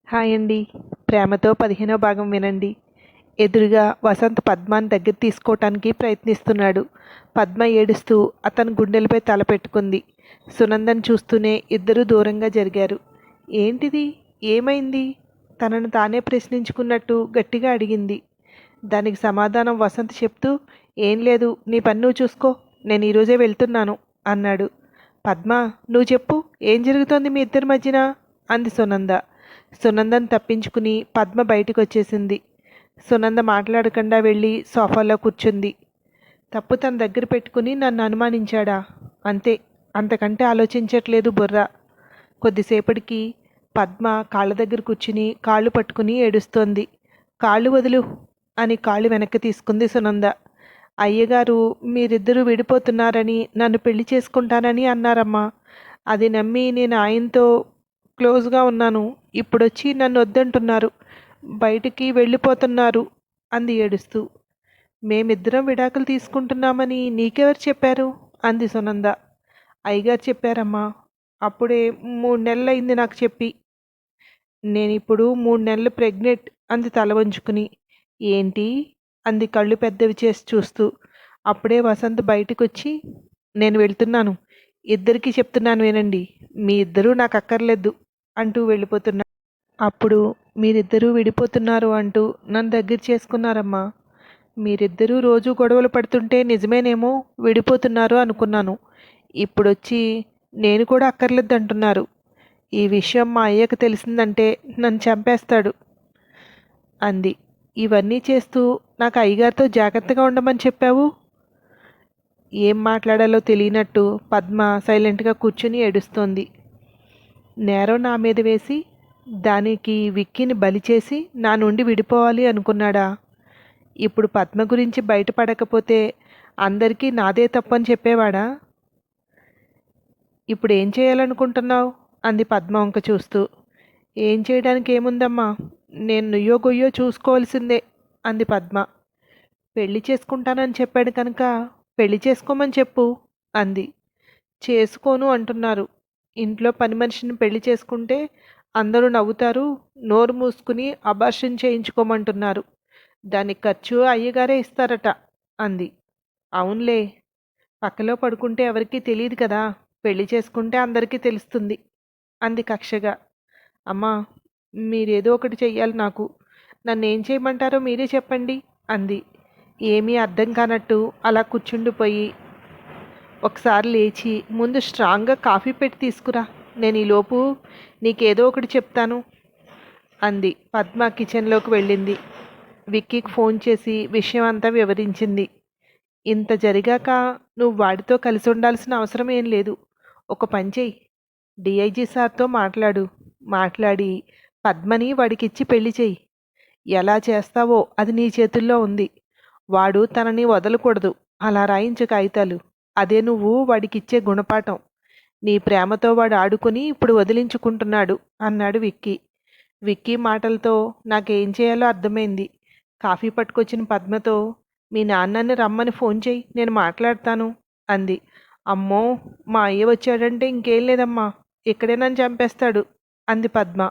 Hi అండి. ప్రేమతో 15వ భాగం వినండి. ఎదురుగా వసంత్ పద్మాని దగ్గర తీసుకోవటానికి ప్రయత్నిస్తున్నాడు. పద్మ ఏడుస్తూ అతని గుండెలపై తల పెట్టుకుంది. సునందని చూస్తూనే ఇద్దరూ దూరంగా జరిగారు. ఏంటిది? ఏమైంది? తనను తానే ప్రశ్నించుకున్నట్టు గట్టిగా అడిగింది. దానికి సమాధానం వసంత్ చెప్తూ, ఏం లేదు, నీ పని నువ్వు చూసుకో, నేను ఈరోజే వెళ్తున్నాను అన్నాడు. పద్మ, నువ్వు చెప్పు, ఏం జరుగుతోంది మీ ఇద్దరి మధ్యన అంది సునంద. సునందను తప్పించుకుని పద్మ బయటికి వచ్చేసింది. సునంద మాట్లాడకుండా వెళ్ళి సోఫాలో కూర్చుంది. తప్పు తన దగ్గర పెట్టుకుని నన్ను అనుమానించాడా? అంతే, అంతకంటే ఆలోచించట్లేదు బుర్ర. కొద్దిసేపటికి పద్మ కాళ్ళ దగ్గర కూర్చుని కాళ్ళు పట్టుకుని ఏడుస్తోంది. కాళ్ళు వదులు అని కాళ్ళు వెనక్కి తీసుకుంది సునంద. అయ్యగారు మీరిద్దరూ విడిపోతున్నారని, నన్ను పెళ్లి చేసుకుంటానని అన్నారమ్మా. అది నమ్మి నేను ఆయనతో క్లోజ్గా ఉన్నాను. ఇప్పుడొచ్చి నన్ను వద్దంటున్నారు, బయటికి వెళ్ళిపోతున్నారు అంది ఏడుస్తూ. మేమిద్దరం విడాకులు తీసుకుంటున్నామని నీకెవరు చెప్పారు అంది సునంద. అయ్యగారు చెప్పారమ్మా. అప్పుడే 3 నెలలైంది నాకు చెప్పి. నేనిప్పుడు 3 నెలలు ప్రెగ్నెంట్ అంది తల వంచుకుని. ఏంటి అంది కళ్ళు పెద్దవి చేసి చూస్తూ. అప్పుడే వసంత్ బయటకొచ్చి, నేను వెళ్తున్నాను, ఇద్దరికీ చెప్తున్నాను వినండి, మీ ఇద్దరూ నాకు అక్కర్లేదు అంటూ వెళ్ళిపోతున్నా. అప్పుడు మీరిద్దరూ విడిపోతున్నారు అంటూ నన్ను దగ్గర చేసుకున్నారమ్మా. మీరిద్దరూ రోజు గొడవలు పడుతుంటే నిజమేనేమో విడిపోతున్నారు అనుకున్నాను. ఇప్పుడొచ్చి నేను కూడా అక్కర్లేదు అంటున్నారు. ఈ విషయం మా అయ్యకు తెలిసిందంటే నన్ను చంపేస్తాడు అంది. ఇవన్నీ చేస్తూ నాకు అయ్యగారితో జాగ్రత్తగా ఉండమని చెప్పావు. ఏం మాట్లాడాలో తెలియనట్టు పద్మ సైలెంట్గా కూర్చుని ఏడుస్తోంది. నేరం నా మీద వేసి దానికి విక్కీని బలి చేసి నా నుండి విడిపోవాలి అనుకున్నాడా? ఇప్పుడు పద్మ గురించి బయటపడకపోతే అందరికీ నాదే తప్పని చెప్పేవాడా? ఇప్పుడు ఏం చేయాలనుకుంటున్నావు అంది పద్మ వంక చూస్తూ. ఏం చేయడానికి ఏముందమ్మా, నేను నుయ్యో గొయ్యో చూసుకోవాల్సిందే అంది పద్మ. పెళ్లి చేసుకుంటానని చెప్పాడు కనుక పెళ్లి చేసుకోమని చెప్పు అంది. చేసుకోను అంటున్నారు. ఇంట్లో పని మనిషిని పెళ్లి చేసుకుంటే అందరూ నవ్వుతారు, నోరు మూసుకుని అబార్షన్ చేయించుకోమంటున్నారు. దానికి ఖర్చు అయ్యగారే ఇస్తారట అంది. అవునులే, పక్కలో పడుకుంటే ఎవరికీ తెలియదు కదా, పెళ్లి చేసుకుంటే అందరికీ తెలుస్తుంది అంది కక్షగా. అమ్మా, మీరేదో ఒకటి చెయ్యాలి నాకు, నన్ను ఏం చేయమంటారో మీరే చెప్పండి అంది. ఏమీ అర్థం కానట్టు అలా కూర్చుండిపోయి ఒకసారి లేచి, ముందు స్ట్రాంగ్గా కాఫీ పెట్టి తీసుకురా, నేను ఈలోపు నీకేదో ఒకటి చెప్తాను అంది. పద్మ కిచెన్లోకి వెళ్ళింది. విక్కీకి ఫోన్ చేసి విషయం అంతా వివరించింది. ఇంత జరిగాక నువ్వు వాడితో కలిసి ఉండాల్సిన అవసరం ఏం లేదు. ఒక పని చెయ్యి, డిఐజీ సార్తో మాట్లాడి పద్మని వాడికిచ్చి పెళ్లి చెయ్యి. ఎలా చేస్తావో అది నీ చేతుల్లో ఉంది. వాడు తనని వదలకూడదు, అలా రాయించు కాగితాలు. అదే నువ్వు వాడికిచ్చే గుణపాఠం. నీ ప్రేమతో వాడు ఆడుకుని ఇప్పుడు వదిలించుకుంటున్నాడు అన్నాడు విక్కీ. విక్కీ మాటలతో నాకేం చేయాలో అర్థమైంది. కాఫీ పట్టుకొచ్చిన పద్మతో, మీ నాన్నని రమ్మని ఫోన్ చేయి, నేను మాట్లాడతాను అంది. అమ్మో, మా అయ్య వచ్చాడంటే ఇంకేం లేదమ్మా, ఇక్కడే నన్ను చంపేస్తాడు అంది పద్మ.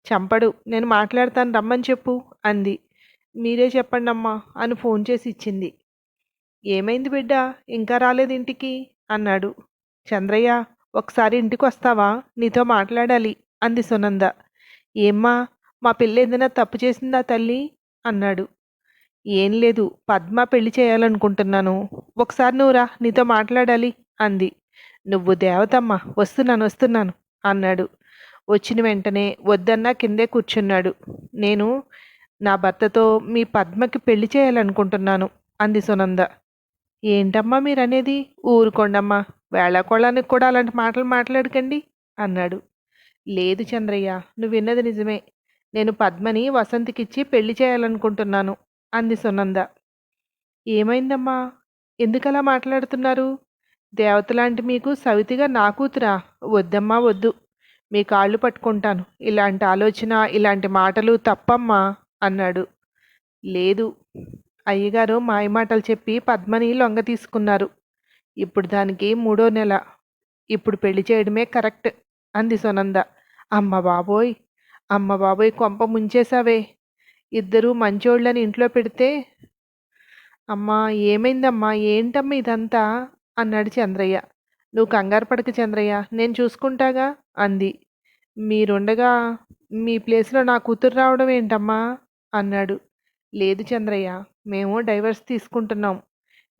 చంపడు, నేను మాట్లాడతాను, రమ్మని చెప్పు అంది. మీరే చెప్పండి అమ్మా అని ఫోన్ చేసి ఇచ్చింది. ఏమైంది బిడ్డ, ఇంకా రాలేదు ఇంటికి అన్నాడు. చంద్రయ్య, ఒకసారి ఇంటికి వస్తావా, నీతో మాట్లాడాలి అంది సునంద. ఏమ్మా, మా పిల్ల ఏదైనా తప్పు చేసిందా తల్లి అన్నాడు. ఏం లేదు, పద్మ పెళ్లి చేయాలనుకుంటున్నాను, ఒకసారి నువ్వు రా, నీతో మాట్లాడాలి అంది. నువ్వు దేవతమ్మ, వస్తున్నాను అన్నాడు. వచ్చిన వెంటనే వద్దన్నా కిందే కూర్చున్నాడు. నేను నా భర్తతో మీ పద్మకి పెళ్లి చేయాలనుకుంటున్నాను అంది సునంద. ఏంటమ్మా మీరనేది, ఊరుకోండమ్మా, వేళాకోళానికి కూడా అలాంటి మాటలు మాట్లాడకండి అన్నాడు. లేదు చంద్రయ్య, నువ్వు విన్నది నిజమే, నేను పద్మని వసంత్కిచ్చి పెళ్లి చేయాలనుకుంటున్నాను అంది సునంద. ఏమైందమ్మా, ఎందుకలా మాట్లాడుతున్నారు? దేవతలాంటి మీకు సవితిగా నా కూతురా? వద్దమ్మా వద్దు, మీ కాళ్ళు పట్టుకుంటాను, ఇలాంటి ఆలోచన ఇలాంటి మాటలు తప్పమ్మా అన్నాడు. లేదు, అయ్యగారు మాయమాటలు చెప్పి పద్మని లొంగ తీసుకున్నారు. ఇప్పుడు దానికి 3వ నెల. ఇప్పుడు పెళ్లి చేయడమే కరెక్ట్ అంది సునంద. అమ్మ బాబోయ్, అమ్మ బాబోయ్, కొంప ముంచేశావే. ఇద్దరూ మంచోళ్ళని ఇంట్లో పెడితే. అమ్మా, ఏమైందమ్మా, ఏంటమ్మా ఇదంతా అన్నాడు చంద్రయ్య. నువ్వు కంగారు పడకు చంద్రయ్య, నేను చూసుకుంటాగా అంది. మీరుండగా మీ ప్లేస్లో నా కూతురు రావడం ఏంటమ్మా అన్నాడు. లేదు చంద్రయ్య, మేము డైవర్స్ తీసుకుంటున్నాం.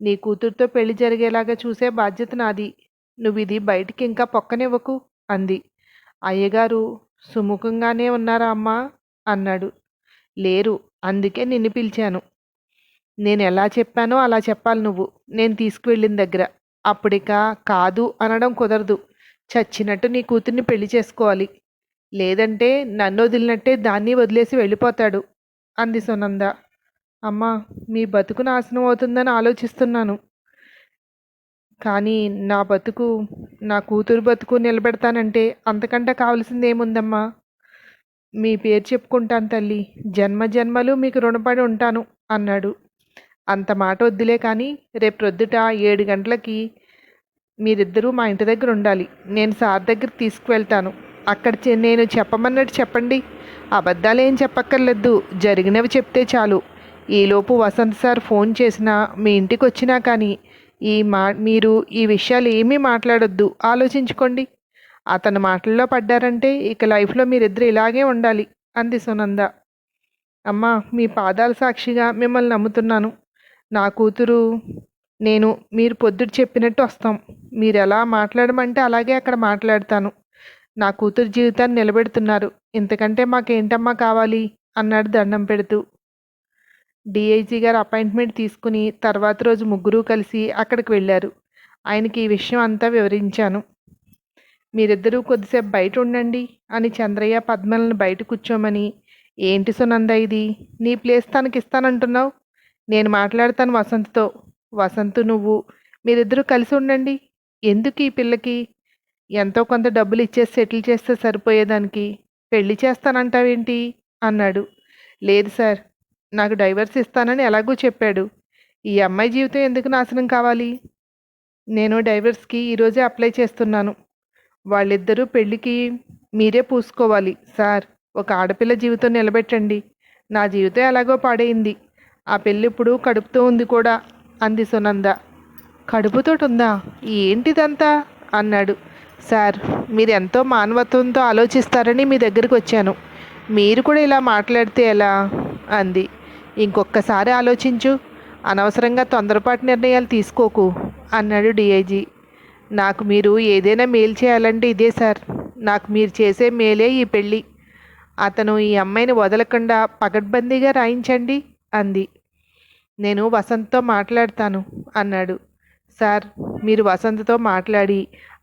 నీ కూతురుతో పెళ్లి జరిగేలాగా చూసే బాధ్యత నాది. నువ్వు ఇది బయటికి ఇంకా పొక్కనివ్వకు అంది. అయ్యగారు సుముఖంగానే ఉన్నారా అమ్మా అన్నాడు. లేరు, అందుకే నిన్ను పిలిచాను. నేను ఎలా చెప్పానో అలా చెప్పాలి నువ్వు, నేను తీసుకువెళ్ళిన దగ్గర. అప్పుడిక కాదు అనడం కుదరదు. చచ్చినట్టు నీ కూతుర్ని పెళ్లి చేసుకోవాలి. లేదంటే నన్ను వదిలినట్టే దాన్ని వదిలేసి వెళ్ళిపోతాడు అంది సునంద. అమ్మా, మీ బతుకు నాశనం అవుతుందని ఆలోచిస్తున్నాను. కానీ నా కూతురు బతుకు నిలబెడతానంటే అంతకంటే కావలసింది ఏముందమ్మా? మీ పేరు చెప్పుకుంటాను తల్లి, జన్మ జన్మలు మీకు రుణపడి ఉంటాను అన్నాడు. అంత మాట వద్దులే కానీ రేపు ప్రొద్దుట 7 గంటలకి మీరిద్దరూ మా ఇంటి దగ్గర ఉండాలి. నేను సార్ దగ్గరికి తీసుకువెళ్తాను. అక్కడ నేను చెప్పమన్నట్టు చెప్పండి. అబద్ధాలు ఏం చెప్పక్కర్లేదు, జరిగినవి చెప్తే చాలు. ఈలోపు వసంత్ సార్ ఫోన్ చేసినా మీ ఇంటికి వచ్చినా కానీ మీరు ఈ విషయాలు ఏమీ మాట్లాడొద్దు, ఆలోచించుకోండి. అతని మాటల్లో పడ్డారంటే ఇక లైఫ్లో మీరిద్దరు ఇలాగే ఉండాలి అంది సునంద. అమ్మా, మీ పాదాల సాక్షిగా మిమ్మల్ని నమ్ముతున్నాను. నా కూతురు నేను మీరు పొద్దుట చెప్పినట్టు వస్తాం. మీరు ఎలా మాట్లాడమంటే అలాగే అక్కడ మాట్లాడతాను. నా కూతురు జీవితాన్ని నిలబెడుతున్నారు, ఇంతకంటే మాకేంటమ్మా కావాలి అన్నాడు దండం పెడుతూ. డిఐజీ గారు అపాయింట్మెంట్ తీసుకుని తర్వాత రోజు ముగ్గురు కలిసి అక్కడికి వెళ్ళారు. ఆయనకి ఈ విషయం అంతా వివరించాను. మీరిద్దరూ కొద్దిసేపు బయట ఉండండి అని చంద్రయ్య పద్మలను బయట కూర్చోమని. ఏంటి సునంద ఇది, నీ ప్లేస్ తనకి ఇస్తానంటున్నావు? నేను మాట్లాడతాను వసంత్తో. వసంత్ నువ్వు మీరిద్దరూ కలిసి ఉండండి. ఎందుకు ఈ పిల్లకి ఎంతో కొంత డబ్బులు ఇచ్చేసి సెటిల్ చేస్తే సరిపోయేదానికి పెళ్లి చేస్తానంటావేంటి అన్నాడు. లేదు సార్, నాకు డైవర్స్ ఇస్తానని ఎలాగూ చెప్పాడు. ఈ అమ్మాయి జీవితం ఎందుకు నాశనం కావాలి? నేను డైవర్స్కి ఈరోజే అప్లై చేస్తున్నాను. వాళ్ళిద్దరూ పెళ్ళికి మీరే పూసుకోవాలి సార్. ఒక ఆడపిల్ల జీవితం నిలబెట్టండి. నా జీవితం ఎలాగో పాడైంది. ఆ పెళ్ళి ఇప్పుడు కడుపుతో ఉంది కూడా అంది సునంద. కడుపుతోటి ఉందా? ఏంటిదంతా అన్నాడు. సార్, మీరు ఎంతో మానవత్వంతో ఆలోచిస్తారని మీ దగ్గరికి వచ్చాను. మీరు కూడా ఇలా మాట్లాడితే ఎలా అంది. ఇంకొకసారి ఆలోచించు, అనవసరంగా తొందరపాటు నిర్ణయాలు తీసుకోకు అన్నాడు డిఐజీ. నాకు మీరు ఏదైనా మేలు చేయాలంటే ఇదే సార్. నాకు మీరు చేసే మేలే ఈ పెళ్ళి. అతను ఈ అమ్మాయిని వదలకుండా పకడ్బందీగా రాయించండి అంది. నేను వసంత్తో మాట్లాడతాను అన్నాడు. సార్, మీరు వసంత్తో మాట్లాడి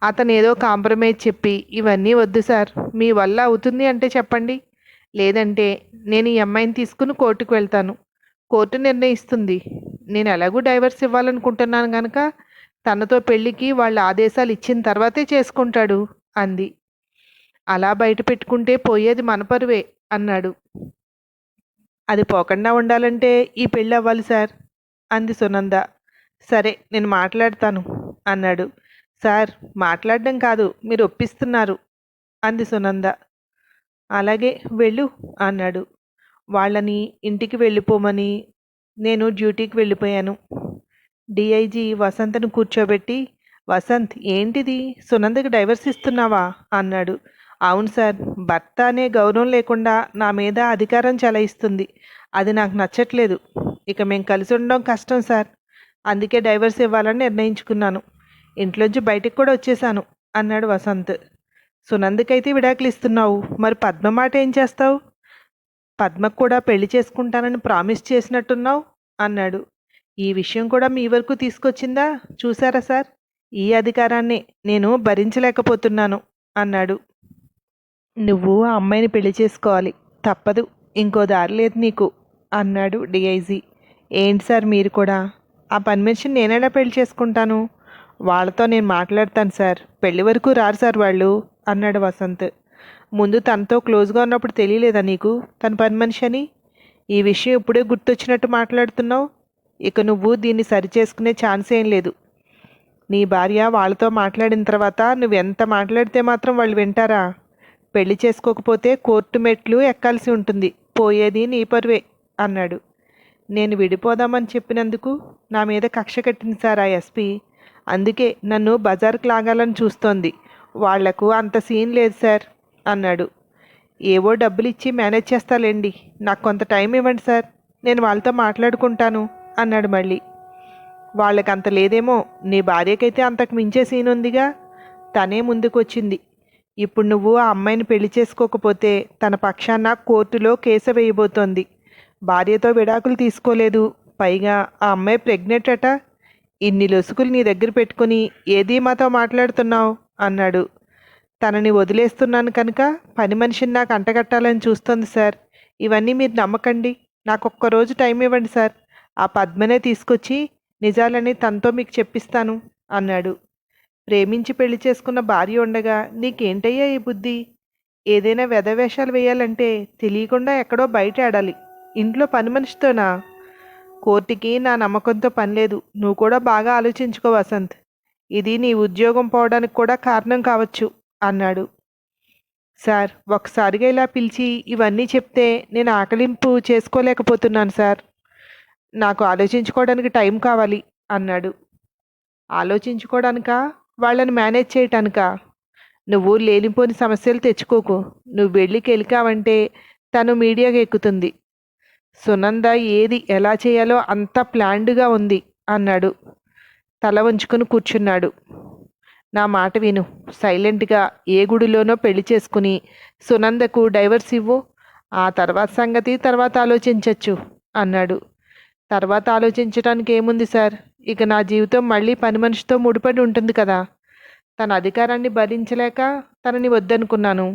అతను ఏదో కాంప్రమైజ్ చెప్పి ఇవన్నీ వద్దు సార్. మీ వల్ల అవుతుంది అంటే చెప్పండి. లేదంటే నేను ఈ అమ్మాయిని తీసుకుని కోర్టుకు వెళ్తాను. కోర్టు నిర్ణయిస్తుంది. నేను ఎలాగూ డైవర్స్ ఇవ్వాలనుకుంటున్నాను కనుక తనతో పెళ్ళికి వాళ్ళ ఆదేశాలు ఇచ్చిన తర్వాతే చేసుకుంటాడు అంది. అలా బయట పెట్టుకుంటే పోయేది మన పరువే అన్నాడు. అది పోకుండా ఉండాలంటే ఈ పెళ్ళి అవ్వాలి సార్ అంది సునంద. సరే, నేను మాట్లాడతాను అన్నాడు. సార్, మాట్లాడడం కాదు, మీరు ఒప్పిస్తున్నారు అంది సునంద. అలాగే వెళ్ళు అన్నాడు. వాళ్ళని ఇంటికి వెళ్ళిపోమని నేను డ్యూటీకి వెళ్ళిపోయాను. డిఐజీ వసంత్ను కూర్చోబెట్టి, వసంత్, ఏంటిది, సునందకి డైవర్స్ ఇస్తున్నావా అన్నాడు. అవును సార్, భర్త అనే గౌరవం లేకుండా నా మీద అధికారం చెలాయిస్తుంది. అది నాకు నచ్చట్లేదు. ఇక మేము కలిసి ఉండడం కష్టం సార్. అందుకే డైవర్స్ ఇవ్వాలని నిర్ణయించుకున్నాను. ఇంట్లోంచి బయటికి కూడా వచ్చేసాను అన్నాడు వసంత్. సునందకైతే విడాకులు ఇస్తున్నావు, మరి పద్మ మాట ఏం చేస్తావు? పద్మకు కూడా పెళ్లి చేసుకుంటానని ప్రామిస్ చేసినట్టున్నావు అన్నాడు. ఈ విషయం కూడా మీ వరకు తీసుకొచ్చిందా? చూసారా సార్, ఈ అధికారాన్ని నేను భరించలేకపోతున్నాను అన్నాడు. నువ్వు ఆ అమ్మాయిని పెళ్లి చేసుకోవాలి, తప్పదు, ఇంకో దారి లేదు నీకు అన్నాడు డిఐజీ. ఏంటి సార్ మీరు కూడా? ఆ పని మనిషిని నేనెలా పెళ్లి చేసుకుంటాను? వాళ్ళతో నేను మాట్లాడతాను సార్, పెళ్లి వరకు రారు సార్ వాళ్ళు అన్నాడు వసంత్. ముందు తనతో క్లోజ్గా ఉన్నప్పుడు తెలియలేదా నీకు తన పని మనిషి అని? ఈ విషయం ఇప్పుడే గుర్తొచ్చినట్టు మాట్లాడుతున్నావు. ఇక నువ్వు దీన్ని సరిచేసుకునే ఛాన్స్ ఏం లేదు. నీ భార్య వాళ్ళతో మాట్లాడిన తర్వాత నువ్వు ఎంత మాట్లాడితే మాత్రం వాళ్ళు వింటారా? పెళ్లి చేసుకోకపోతే కోర్టు మెట్లు ఎక్కాల్సి ఉంటుంది. పోయేది నీ పరువే అన్నాడు. నేను విడిపోదామని చెప్పినందుకు నా మీద కక్ష కట్టింది సార్ ఆ ఎస్పీ. అందుకే నన్ను బజార్కి లాగాలని చూస్తోంది. వాళ్లకు అంత సీన్ లేదు సార్ అన్నాడు. ఏవో డబ్బులు ఇచ్చి మేనేజ్ చేస్తాలేండి, నాకు కొంత టైం ఇవ్వండి సార్, నేను వాళ్ళతో మాట్లాడుకుంటాను అన్నాడు మళ్ళీ. వాళ్ళకి అంత లేదేమో, నీ భార్యకైతే అంతకు మించే సీన్ ఉందిగా. తనే ముందుకొచ్చింది. ఇప్పుడు నువ్వు ఆ అమ్మాయిని పెళ్లి చేసుకోకపోతే తన పక్షాన కోర్టులో కేసు వేయబోతోంది. భార్యతో విడాకులు తీసుకోలేదు, పైగా ఆ అమ్మాయి ప్రెగ్నెంట్ అట. ఇన్ని లొసుకులు నీ దగ్గర పెట్టుకుని ఏదీ మాతో మాట్లాడుతున్నావు అన్నాడు. తనని వదిలేస్తున్నాను కనుక పని మనిషిని నాకు అంటగట్టాలని చూస్తోంది సార్. ఇవన్నీ మీరు నమ్మకండి, నాకు ఒక్కరోజు టైం ఇవ్వండి సార్. ఆ పద్మనే తీసుకొచ్చి నిజాలని తనతో మీకు చెప్పిస్తాను అన్నాడు. ప్రేమించి పెళ్లి చేసుకున్న భార్య ఉండగా నీకేంటయ్యా ఈ బుద్ధి? ఏదైనా వెధవేషాలు వేయాలంటే తెలియకుండా ఎక్కడో బయట ఆడాలి, ఇంట్లో పని మనిషితోనా? కోర్టుకి నా నమ్మకంతో పని లేదు. నువ్వు కూడా బాగా ఆలోచించుకో వసంత్. ఇది నీ ఉద్యోగం పోవడానికి కూడా కారణం కావచ్చు అన్నాడు. సార్, ఒకసారిగా ఇలా పిలిచి ఇవన్నీ చెప్తే నేను ఆకలింపు చేసుకోలేకపోతున్నాను సార్. నాకు ఆలోచించుకోవడానికి టైం కావాలి అన్నాడు. ఆలోచించుకోవడానికా, వాళ్ళని మేనేజ్ చేయటానికా? నువ్వు లేనిపోని సమస్యలు తెచ్చుకోకు. నువ్వు వెళ్ళి కెలికావంటే తను మీడియాకి ఎక్కుతుంది. సునంద ఏది ఎలా చేయాలో అంతా ప్లాన్డ్గా ఉంది అన్నాడు. తల వంచుకుని కూర్చున్నాడు. నా మాట విను, సైలెంట్గా ఏ గుడిలోనో పెళ్లి చేసుకుని సునందకు డైవర్స్ ఇవ్వు. ఆ తర్వాత సంగతి తర్వాత ఆలోచించవచ్చు అన్నాడు. తర్వాత ఆలోచించడానికి ఏముంది సార్, ఇక నా జీవితం మళ్ళీ పని మనిషితో ముడిపడి ఉంటుంది కదా. తన అధికారాన్ని భరించలేక తనని వద్దనుకున్నాను.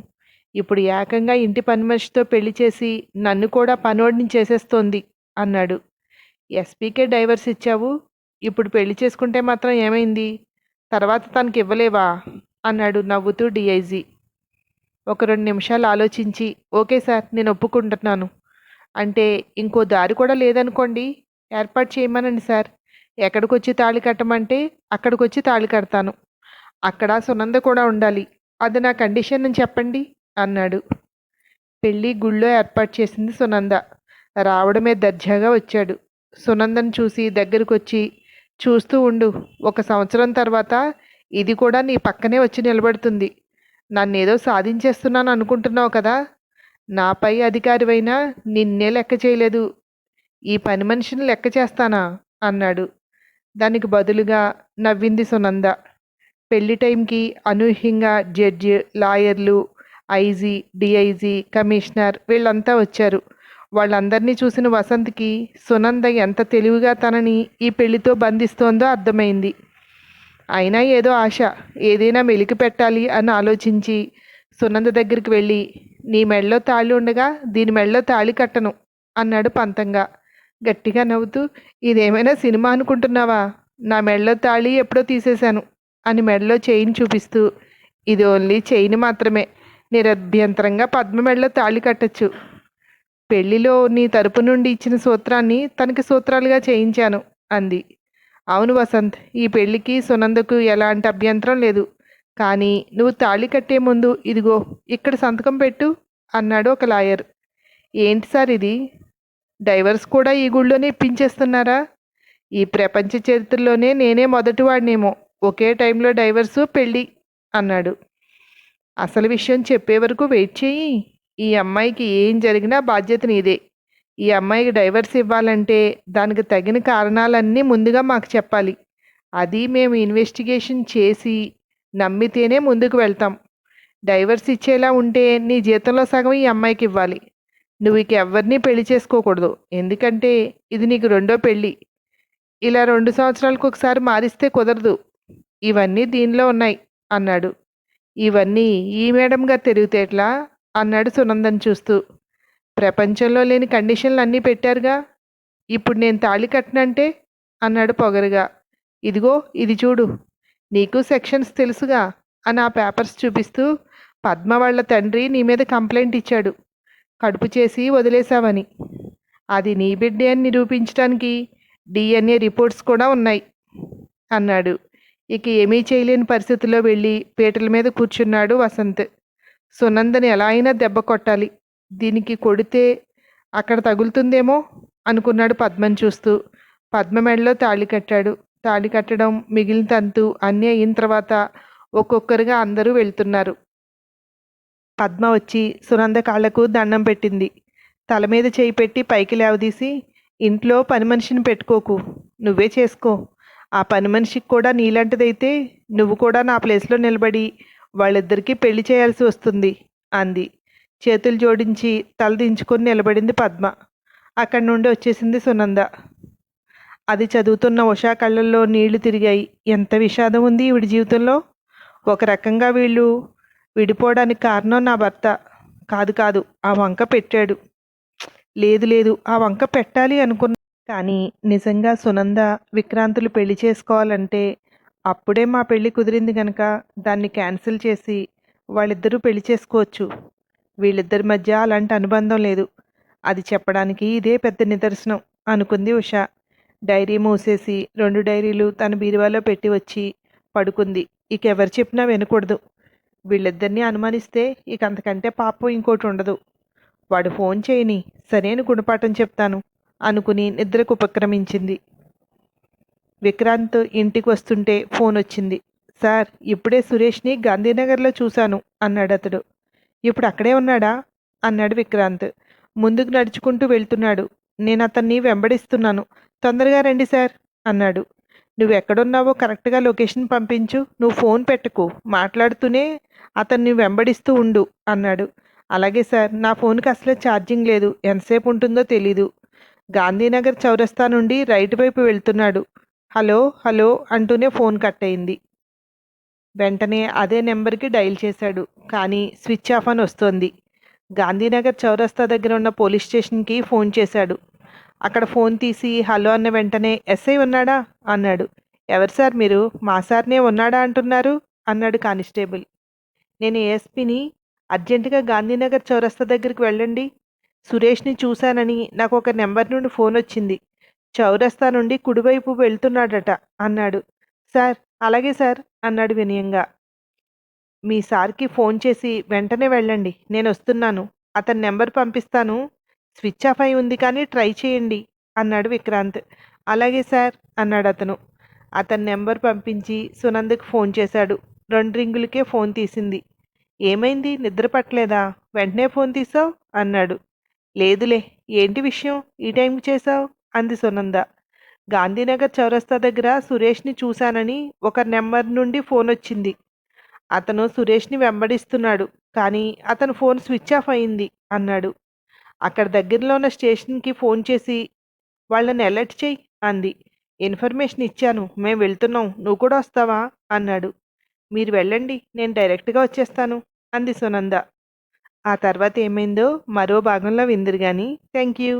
ఇప్పుడు ఏకంగా ఇంటి పని మనిషితో పెళ్లి చేసి నన్ను కూడా పనోడిని చేసేస్తోంది అన్నాడు. ఎస్పీకే డైవర్స్ ఇచ్చావు, ఇప్పుడు పెళ్లి చేసుకుంటే మాత్రం ఏమైంది? తర్వాత తనకి ఇవ్వలేవా అన్నాడు నవ్వుతూ డిఐజీ. ఒక 2 నిమిషాలు ఆలోచించి, ఓకే సార్, నేను ఒప్పుకుంటున్నాను. అంటే ఇంకో దారి కూడా లేదనుకోండి, ఏర్పాటు చేయమనండి సార్. ఎక్కడికొచ్చి తాళి కట్టమంటే అక్కడికొచ్చి తాళి కడతాను. అక్కడ సునంద కూడా ఉండాలి, అది నా కండిషన్ అని చెప్పండి అన్నాడు. పెళ్ళి గుళ్ళో ఏర్పాటు చేసింది సునంద. రావడమే దర్జాగా వచ్చాడు. సునందను చూసి దగ్గరకొచ్చి, చూస్తూ ఉండు, 1 సంవత్సరం తర్వాత ఇది కూడా నీ పక్కనే వచ్చి నిలబడుతుంది. నన్నేదో సాధించేస్తున్నాను అనుకుంటున్నావు కదా. నాపై అధికారివైనా నిన్నే లెక్క చేయలేదు, ఈ పని మనిషిని లెక్క చేస్తానా అన్నాడు. దానికి బదులుగా నవ్వింది సునంద. పెళ్లి టైంకి అనూహ్యంగా జడ్జి, లాయర్లు, ఐజీ, డిఐజీ, కమిషనర్ వీళ్ళంతా వచ్చారు. వాళ్ళందరినీ చూసిన వసంత్కి సునంద ఎంత తెలివిగా తనని ఈ పెళ్లితో బంధిస్తోందో అర్థమైంది. అయినా ఏదో ఆశ, ఏదైనా మెలికి పెట్టాలి అని ఆలోచించి సునంద దగ్గరికి వెళ్ళి, నీ మెడలో తాళి ఉండగా దీని మెడలో తాళి కట్టను అన్నాడు పంతంగా. గట్టిగా నవ్వుతూ, ఇదేమైనా సినిమా అనుకుంటున్నావా? నా మెడలో తాళి ఎప్పుడో తీసేశాను అని మెడలో చైన్ చూపిస్తూ, ఇది ఓన్లీ చైన్ మాత్రమే, నిరభ్యంతరంగా పద్మ మెడలో తాళి కట్టచ్చు. పెళ్లిలో నీ తరపు నుండి ఇచ్చిన సూత్రాన్ని తనకి సూత్రాలుగా చేయించాను అంది. అవును వసంత్, ఈ పెళ్లికి సునందకు ఎలాంటి అభ్యంతరం లేదు. కానీ నువ్వు తాళి కట్టే ముందు ఇదిగో ఇక్కడ సంతకం పెట్టు అన్నాడు ఒక లాయర్. ఏంటి సార్ ఇది? డైవర్స్ కూడా ఈ గుళ్ళోనే ఇప్పించేస్తున్నారా? ఈ ప్రపంచ చరిత్రలోనే నేనే మొదటివాడినేమో ఒకే టైంలో డైవర్సు పెళ్ళి అన్నాడు. అసలు విషయం చెప్పే వరకు వెయిట్ చేయి. ఈ అమ్మాయికి ఏం జరిగినా బాధ్యత నీదే. ఈ అమ్మాయికి డైవర్స్ ఇవ్వాలంటే దానికి తగిన కారణాలన్నీ ముందుగా మాకు చెప్పాలి. అది మేము ఇన్వెస్టిగేషన్ చేసి నమ్మితేనే ముందుకు వెళ్తాం. డైవర్స్ ఇచ్చేలా ఉంటే నీ జీతంలో సగం ఈ అమ్మాయికి ఇవ్వాలి. నువ్వు ఇక ఎవరినీ పెళ్లి చేసుకోకూడదు, ఎందుకంటే ఇది నీకు 2వ పెళ్ళి. ఇలా 2 సంవత్సరాలకు ఒకసారి మారిస్తే కుదరదు. ఇవన్నీ దీనిలో ఉన్నాయి అన్నాడు. ఇవన్నీ ఈ మేడం గారు తెలివితేటలా అన్నాడు సునందని చూస్తూ. ప్రపంచంలో లేని కండిషన్లు అన్నీ పెట్టారుగా. ఇప్పుడు నేను తాళి కట్టనంటే అన్నాడు పొగరుగా. ఇదిగో ఇది చూడు, నీకు సెక్షన్స్ తెలుసుగా అని ఆ పేపర్స్ చూపిస్తూ, పద్మ వాళ్ళ తండ్రి నీ మీద కంప్లైంట్ ఇచ్చాడు, కడుపు చేసి వదిలేశావని. అది నీ బిడ్డే అని నిరూపించడానికి డిఎన్ఏ రిపోర్ట్స్ కూడా ఉన్నాయి అన్నాడు. ఇక ఏమీ చేయలేని పరిస్థితుల్లో వెళ్ళి పీటల మీద కూర్చున్నాడు వసంత్. సునందని ఎలా అయినా దెబ్బ కొట్టాలి. దీనికి కొడితే అక్కడ తగులుతుందేమో అనుకున్నాడు పద్మని చూస్తూ. పద్మ మెడలో తాళి కట్టాడు. తాళి కట్టడం, మిగిలిన తంతు అన్నీ అయిన తర్వాత ఒక్కొక్కరుగా అందరూ వెళ్తున్నారు. పద్మ వచ్చి సునంద కాళ్లకు దండం పెట్టింది. తల మీద చేయి పెట్టి పైకి లేవదీసి, ఇంట్లో పని మనిషిని పెట్టుకోకు, నువ్వే చేసుకో. ఆ పని మనిషికి కూడా నీలాంటిదైతే నువ్వు కూడా నా ప్లేస్లో నిలబడి వాళ్ళిద్దరికీ పెళ్లి చేయాల్సి వస్తుంది అంది. చేతులు జోడించి తల దించుకొని నిలబడింది పద్మ. అక్కడి నుండి వచ్చేసింది సునంద. అది చదువుతున్న ఉషా కళ్ళల్లో నీళ్లు తిరిగాయి. ఎంత విషాదం ఉంది ఈవిడి జీవితంలో. ఒక రకంగా వీళ్ళు విడిపోవడానికి కారణం నా భర్త. కాదు కాదు, ఆ వంక పెట్టాడు. లేదు లేదు, ఆ వంక పెట్టాలి అనుకున్నా. కానీ నిజంగా సునంద విక్రాంతులు పెళ్లి చేసుకోవాలంటే అప్పుడే మా పెళ్లి కుదిరింది కనుక దాన్ని క్యాన్సిల్ చేసి వాళ్ళిద్దరూ పెళ్లి చేసుకోవచ్చు. వీళ్ళిద్దరి మధ్య అలాంటి అనుబంధం లేదు. అది చెప్పడానికి ఇదే పెద్ద నిదర్శనం అనుకుంది ఉష. డైరీ మూసేసి 2 డైరీలు తన బీరువాలో పెట్టి వచ్చి పడుకుంది. ఇక ఎవరు చెప్పినా వినకూడదు. వీళ్ళిద్దరినీ అనుమానిస్తే ఇక అంతకంటే పాపం ఇంకోటి ఉండదు. వాడు ఫోన్ చేయని, సరైన గుణపాఠం చెప్తాను అనుకుని నిద్రకు ఉపక్రమించింది. విక్రాంత్ ఇంటికి వస్తుంటే ఫోన్ వచ్చింది. సార్, ఇప్పుడే సురేష్ని గాంధీనగర్లో చూశాను అన్నాడు అతడు. ఇప్పుడు అక్కడే ఉన్నాడా అన్నాడు విక్రాంత్. ముందుకు నడుచుకుంటూ వెళ్తున్నాడు. నేను అతన్ని వెంబడిస్తున్నాను. తొందరగా రండి సార్ అన్నాడు. నువ్వు ఎక్కడున్నావో కరెక్ట్గా లొకేషన్ పంపించు. నువ్వు ఫోన్ పెట్టుకు, మాట్లాడుతూనే అతన్ని వెంబడిస్తూ ఉండు అన్నాడు. అలాగే సార్, నా ఫోన్కి అసలే ఛార్జింగ్ లేదు, ఎంతసేపు ఉంటుందో తెలీదు. గాంధీనగర్ చౌరస్తా నుండి రైట్ వైపు వెళ్తున్నాడు. హలో హలో అంటూనే ఫోన్ కట్ అయింది. వెంటనే అదే నెంబర్కి డైల్ చేశాడు. కానీ స్విచ్ ఆఫ్ అని వస్తోంది. గాంధీనగర్ చౌరస్తా దగ్గర ఉన్న పోలీస్ స్టేషన్కి ఫోన్ చేశాడు. అక్కడ ఫోన్ తీసి హలో అన్న వెంటనే ఎస్ఐ ఉన్నాడా అన్నాడు. ఎవరు సార్ మీరు? మా సార్నే ఉన్నాడా అంటున్నారు అన్నాడు కానిస్టేబుల్. నేను ఏఎస్పీని. అర్జెంటుగా గాంధీనగర్ చౌరస్తా దగ్గరికి వెళ్ళండి. సురేష్ని చూశానని నాకు ఒక నెంబర్ నుండి ఫోన్ వచ్చింది. చౌరస్తా నుండి కుడివైపు వెళ్తున్నాడట అన్నాడు. సార్, అలాగే సార్ అన్నాడు వినయంగా. మీ సార్కి ఫోన్ చేసి వెంటనే వెళ్ళండి, నేను వస్తున్నాను. అతని నెంబర్ పంపిస్తాను. స్విచ్ ఆఫ్ అయి ఉంది కానీ ట్రై చేయండి అన్నాడు విక్రాంత్. అలాగే సార్ అన్నాడు అతను. అతని నెంబర్ పంపించి సునందకు ఫోన్ చేశాడు. 2 రింగులకే ఫోన్ తీసింది. ఏమైంది, నిద్ర పట్టలేదా? వెంటనే ఫోన్ తీసావు అన్నాడు. లేదులే, ఏంటి విషయం, ఈ టైంకి చేశావు అంది సునంద. గాంధీనగర్ చౌరస్తా దగ్గర సురేష్ని చూశానని ఒక నెంబర్ నుండి ఫోన్ వచ్చింది. అతను సురేష్ని వెంబడిస్తున్నాడు, కానీ అతను ఫోన్ స్విచ్ ఆఫ్ అయింది అన్నాడు. అక్కడ దగ్గరలో ఉన్న స్టేషన్కి ఫోన్ చేసి వాళ్ళని అలర్ట్ చెయ్యి అంది. ఇన్ఫర్మేషన్ ఇచ్చాను, మేము వెళ్తున్నాం, నువ్వు కూడా వస్తావా అన్నాడు. మీరు వెళ్ళండి, నేను డైరెక్ట్గా వచ్చేస్తాను అంది సునంద. ఆ తర్వాత ఏమైందో మరో భాగంలో విందురు కానీ. Thank you.